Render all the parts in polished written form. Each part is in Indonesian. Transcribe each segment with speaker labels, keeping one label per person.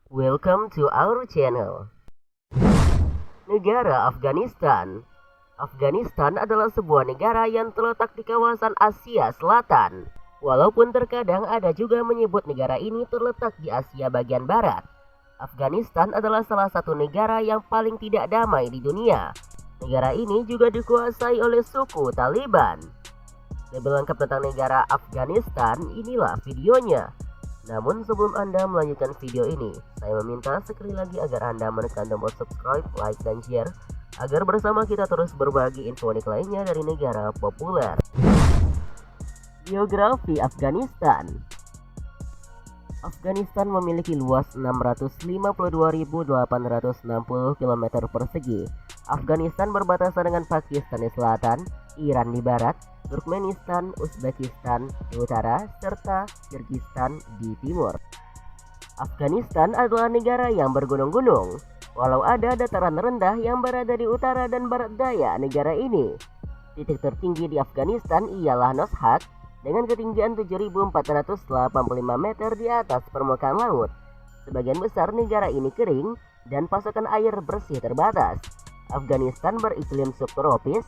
Speaker 1: Welcome to our channel. Negara Afghanistan. Afghanistan adalah sebuah negara yang terletak di kawasan Asia Selatan. Walaupun terkadang ada juga menyebut negara ini terletak di Asia bagian barat. Afghanistan adalah salah satu negara yang paling tidak damai di dunia. Negara ini juga dikuasai oleh suku Taliban. Lebih lengkap tentang negara Afghanistan, inilah videonya. Namun sebelum Anda melanjutkan video ini, saya meminta sekali lagi agar Anda menekan tombol subscribe, like, dan share agar bersama kita terus berbagi info unik lainnya dari negara populer. Geografi Afghanistan. Afghanistan memiliki luas 652.860 km persegi. Afghanistan berbatasan dengan Pakistan di selatan, Iran di barat, Turkmenistan, Uzbekistan di utara, serta Kyrgyzstan di timur. Afghanistan adalah negara yang bergunung-gunung, walau ada dataran rendah yang berada di utara dan barat daya negara ini. Titik tertinggi di Afghanistan ialah Nozhat dengan ketinggian 7.485 meter di atas permukaan laut. Sebagian besar negara ini kering dan pasokan air bersih terbatas. Afghanistan beriklim subtropis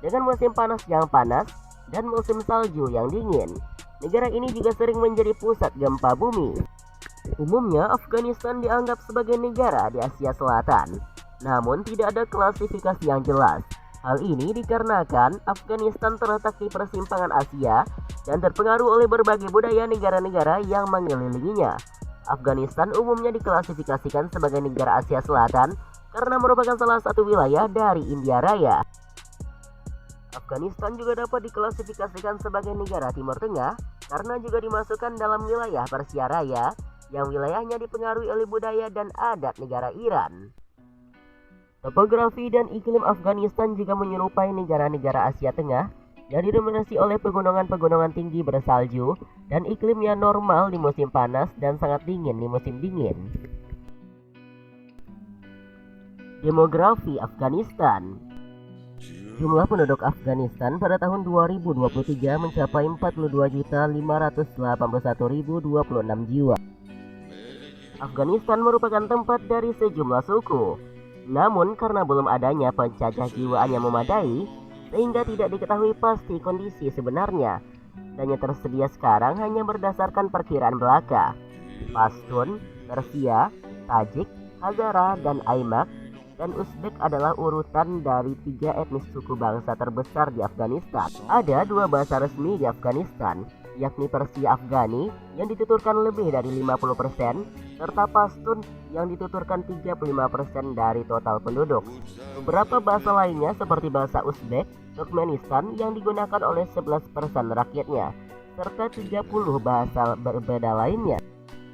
Speaker 1: dengan musim panas yang panas dan musim salju yang dingin. Negara ini juga sering menjadi pusat gempa bumi. Umumnya Afghanistan dianggap sebagai negara di Asia Selatan, namun tidak ada klasifikasi yang jelas. Hal ini dikarenakan Afghanistan terletak di persimpangan Asia dan terpengaruh oleh berbagai budaya negara-negara yang mengelilinginya. Afghanistan umumnya diklasifikasikan sebagai negara Asia Selatan karena merupakan salah satu wilayah dari India Raya. Afghanistan juga dapat diklasifikasikan sebagai negara Timur Tengah karena juga dimasukkan dalam wilayah Persia Raya yang wilayahnya dipengaruhi oleh budaya dan adat negara Iran. Topografi dan iklim Afghanistan juga menyerupai negara-negara Asia Tengah yang didominasi oleh pegunungan-pegunungan tinggi bersalju dan iklimnya normal di musim panas dan sangat dingin di musim dingin. Demografi Afghanistan. Jumlah penduduk Afghanistan pada tahun 2023 mencapai 42.581.026 jiwa. Afghanistan merupakan tempat dari sejumlah suku. Namun karena belum adanya pencacah jiwaan yang memadai, sehingga tidak diketahui pasti kondisi sebenarnya. Dan yang tersedia sekarang hanya berdasarkan perkiraan belaka. Pashtun, Persia, Tajik, Hazara, dan Aimak dan Uzbek adalah urutan dari 3 etnis suku bangsa terbesar di Afghanistan. Ada 2 bahasa resmi di Afghanistan, yakni Persia Afghani yang dituturkan lebih dari 50%, serta Pashtun yang dituturkan 35% dari total penduduk. Beberapa bahasa lainnya seperti bahasa Uzbek, Turkmenistan yang digunakan oleh 11% rakyatnya, serta 30 bahasa berbeda lainnya.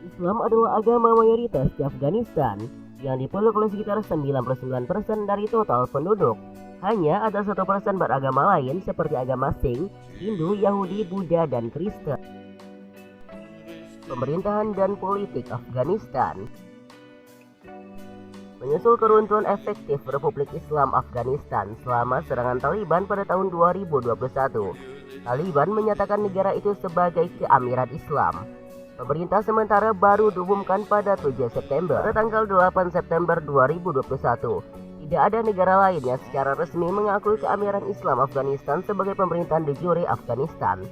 Speaker 1: Islam adalah agama mayoritas di Afghanistan yang dipeluk oleh sekitar 99% dari total penduduk. Hanya ada 1% beragama lain seperti agama Sikh, Hindu, Yahudi, Buddha, dan Kristen. Pemerintahan dan politik Afghanistan. Menyusul keruntuhan efektif Republik Islam Afghanistan selama serangan Taliban pada tahun 2021, Taliban menyatakan negara itu sebagai keamiran Islam. Pemerintah sementara baru diumumkan pada 7 September. Pada tanggal 8 September 2021, tidak ada negara lain yang secara resmi mengakui keamiran Islam Afghanistan sebagai pemerintahan de jure Afghanistan.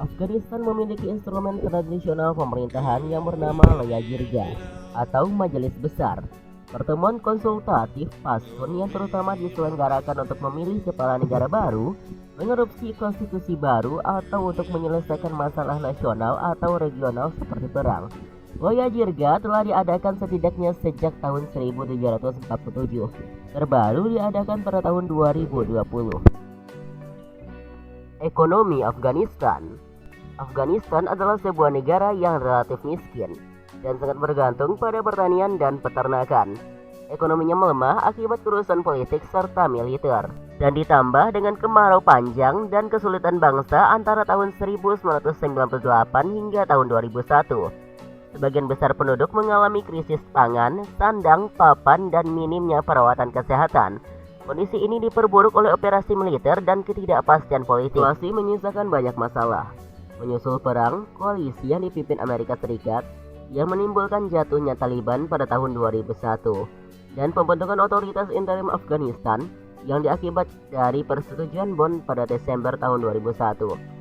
Speaker 1: Afghanistan memiliki instrumen tradisional pemerintahan yang bernama Loya Jirga atau Majelis Besar. Pertemuan konsultatif Pashtun yang terutama diselenggarakan untuk memilih kepala negara baru, mengadopsi konstitusi baru, atau untuk menyelesaikan masalah nasional atau regional seperti perang. Loya Jirga telah diadakan setidaknya sejak tahun 1747, terbaru diadakan pada tahun 2020. Ekonomi Afghanistan. Afghanistan adalah sebuah negara yang relatif miskin dan sangat bergantung pada pertanian dan peternakan. Ekonominya melemah akibat urusan politik serta militer, dan ditambah dengan kemarau panjang dan kesulitan bangsa antara tahun 1998 hingga tahun 2001. Sebagian besar penduduk mengalami krisis pangan, sandang, papan, dan minimnya perawatan kesehatan. Kondisi ini diperburuk oleh operasi militer dan ketidakpastian politik. Situasi menyisakan banyak masalah. Menyusul perang, koalisi yang dipimpin Amerika Serikat yang menimbulkan jatuhnya Taliban pada tahun 2001 dan pembentukan otoritas interim Afghanistan yang diakibat dari persetujuan Bonn pada Desember tahun 2001.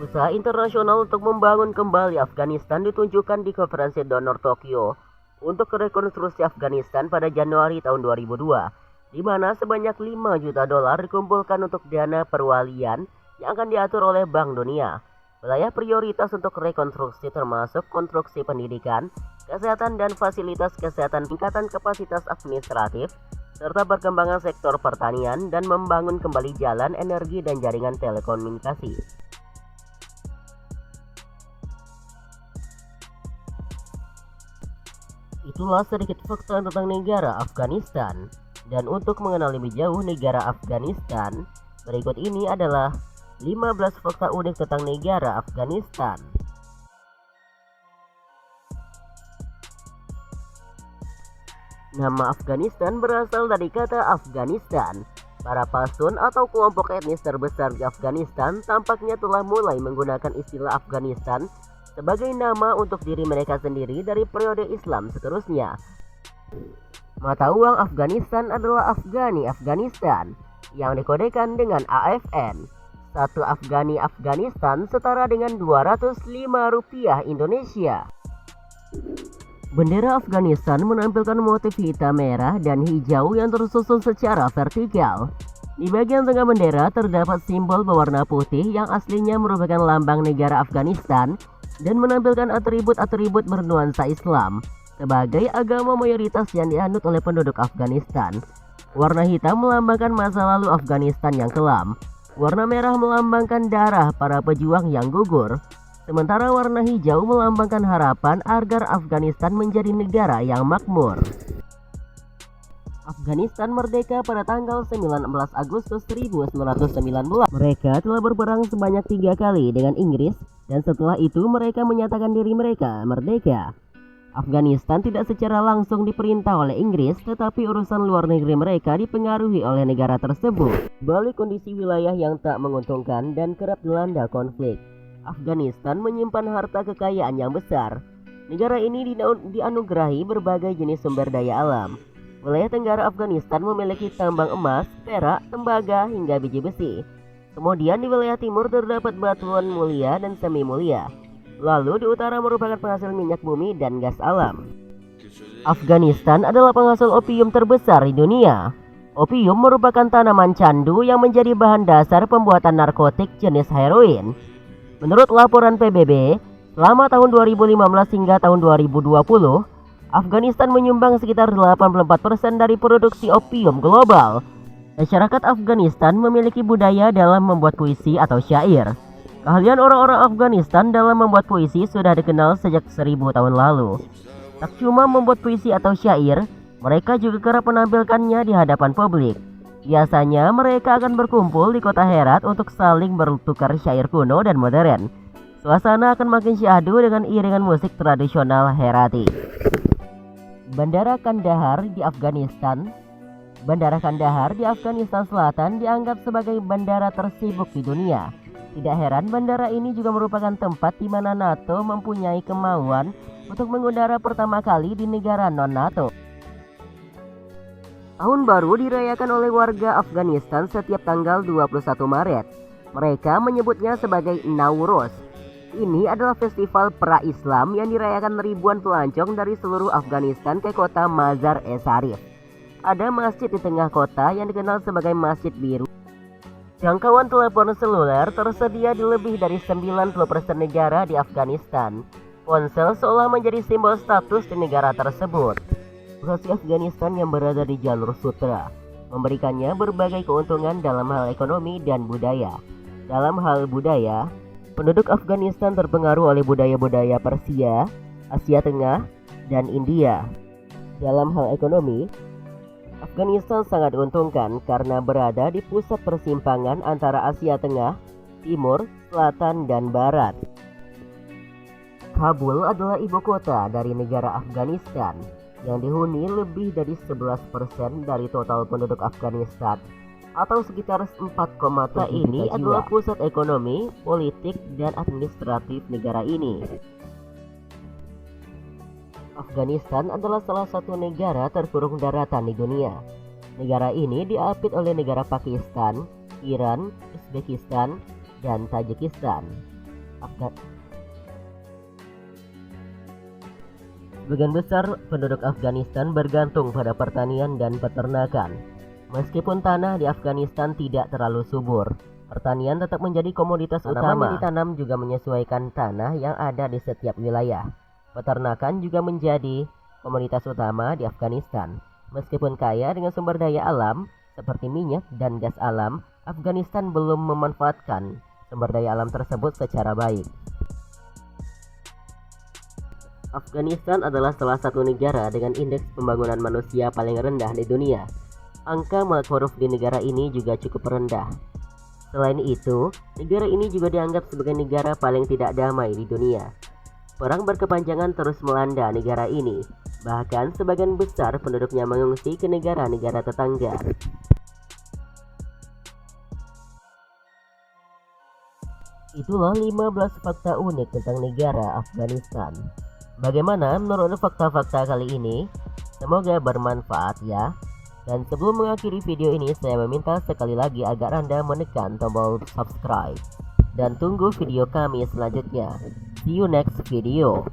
Speaker 1: Usaha internasional untuk membangun kembali Afghanistan ditunjukkan di konferensi donor Tokyo untuk rekonstruksi Afghanistan pada Januari tahun 2002, di mana sebanyak 5 juta dolar dikumpulkan untuk dana perwalian yang akan diatur oleh Bank Dunia. Wilayah prioritas untuk rekonstruksi termasuk konstruksi pendidikan, kesehatan dan fasilitas kesehatan, tingkatan kapasitas administratif, serta perkembangan sektor pertanian dan membangun kembali jalan, energi dan jaringan telekomunikasi. Itulah sedikit fakta tentang negara Afghanistan. Dan untuk mengenal lebih jauh negara Afghanistan, berikut ini adalah 15 fakta unik tentang negara Afghanistan. Nama Afghanistan berasal dari kata Afghanistan. Para pasun atau kelompok etnis terbesar di Afghanistan tampaknya telah mulai menggunakan istilah Afghanistan sebagai nama untuk diri mereka sendiri dari periode Islam seterusnya. Mata uang Afghanistan adalah Afghani Afghanistan yang dikodekan dengan AFN. 1 Afghani Afghanistan setara dengan 205 rupiah Indonesia. Bendera Afghanistan menampilkan motif hitam, merah, dan hijau yang tersusun secara vertikal. Di bagian tengah bendera terdapat simbol berwarna putih yang aslinya merupakan lambang negara Afghanistan dan menampilkan atribut-atribut bernuansa Islam sebagai agama mayoritas yang dianut oleh penduduk Afghanistan. Warna hitam melambangkan masa lalu Afghanistan yang kelam. Warna merah melambangkan darah para pejuang yang gugur. Sementara warna hijau melambangkan harapan agar Afghanistan menjadi negara yang makmur. Afghanistan merdeka pada tanggal 19 Agustus 1919. Mereka telah berperang sebanyak 3 kali dengan Inggris dan setelah itu mereka menyatakan diri mereka merdeka. Afghanistan tidak secara langsung diperintah oleh Inggris, tetapi urusan luar negeri mereka dipengaruhi oleh negara tersebut. Balik kondisi wilayah yang tak menguntungkan dan kerap dilanda konflik, Afghanistan menyimpan harta kekayaan yang besar. Negara ini dianugerahi berbagai jenis sumber daya alam. Wilayah tenggara Afghanistan memiliki tambang emas, perak, tembaga, hingga biji besi. Kemudian di wilayah timur terdapat batuan mulia dan semi mulia. Lalu di utara merupakan penghasil minyak bumi dan gas alam. Afghanistan adalah penghasil opium terbesar di dunia. Opium merupakan tanaman candu yang menjadi bahan dasar pembuatan narkotik jenis heroin. Menurut laporan PBB, selama tahun 2015 hingga tahun 2020, Afghanistan menyumbang sekitar 84% dari produksi opium global. Masyarakat Afghanistan memiliki budaya dalam membuat puisi atau syair. Keahlian orang-orang Afghanistan dalam membuat puisi sudah dikenal sejak 1000 tahun lalu. Tak cuma membuat puisi atau syair, mereka juga kerap menampilkannya di hadapan publik. Biasanya mereka akan berkumpul di kota Herat untuk saling bertukar syair kuno dan modern. Suasana akan makin syahdu dengan iringan musik tradisional Herati. Bandara Kandahar di Afghanistan. Bandara Kandahar di Afghanistan Selatan dianggap sebagai bandara tersibuk di dunia. Tidak heran bandara ini juga merupakan tempat di mana NATO mempunyai kemauan untuk mengudara pertama kali di negara non-NATO. Tahun baru dirayakan oleh warga Afghanistan setiap tanggal 21 Maret. Mereka menyebutnya sebagai Nowruz. Ini adalah festival pra-Islam yang dirayakan ribuan pelancong dari seluruh Afghanistan ke kota Mazar-e-Sharif. Ada masjid di tengah kota yang dikenal sebagai Masjid Biru. Jangkauan telepon seluler tersedia di lebih dari 90% negara di Afghanistan. Ponsel seolah menjadi simbol status di negara tersebut. Populasi Afghanistan yang berada di jalur sutra memberikannya berbagai keuntungan dalam hal ekonomi dan budaya. Dalam hal budaya, penduduk Afghanistan terpengaruh oleh budaya-budaya Persia, Asia Tengah, dan India. Dalam hal ekonomi, Afghanistan sangat diuntungkan karena berada di pusat persimpangan antara Asia Tengah, Timur, Selatan, dan Barat. Kabul adalah ibu kota dari negara Afghanistan yang dihuni lebih dari 11% dari total penduduk Afghanistan atau sekitar 4,3 ini adalah pusat ekonomi, politik, dan administratif negara ini. Afghanistan adalah salah satu negara terkurung daratan di dunia. Negara ini diapit oleh negara Pakistan, Iran, Uzbekistan, dan Tajikistan. Sebagian besar penduduk Afghanistan bergantung pada pertanian dan peternakan. Meskipun tanah di Afghanistan tidak terlalu subur, pertanian tetap menjadi komoditas utama. Tanaman yang ditanam juga menyesuaikan tanah yang ada di setiap wilayah. Peternakan juga menjadi komoditas utama di Afghanistan. Meskipun kaya dengan sumber daya alam seperti minyak dan gas alam, Afghanistan belum memanfaatkan sumber daya alam tersebut secara baik. Afghanistan adalah salah satu negara dengan indeks pembangunan manusia paling rendah di dunia. Angka melek huruf di negara ini juga cukup rendah. Selain itu, negara ini juga dianggap sebagai negara paling tidak damai di dunia. Perang berkepanjangan terus melanda negara ini. Bahkan sebagian besar penduduknya mengungsi ke negara-negara tetangga. Itulah 15 fakta unik tentang negara Afghanistan. Bagaimana menurut fakta-fakta kali ini? Semoga bermanfaat ya. Dan sebelum mengakhiri video ini, saya meminta sekali lagi agar Anda menekan tombol subscribe. Dan tunggu video kami selanjutnya. See you next video.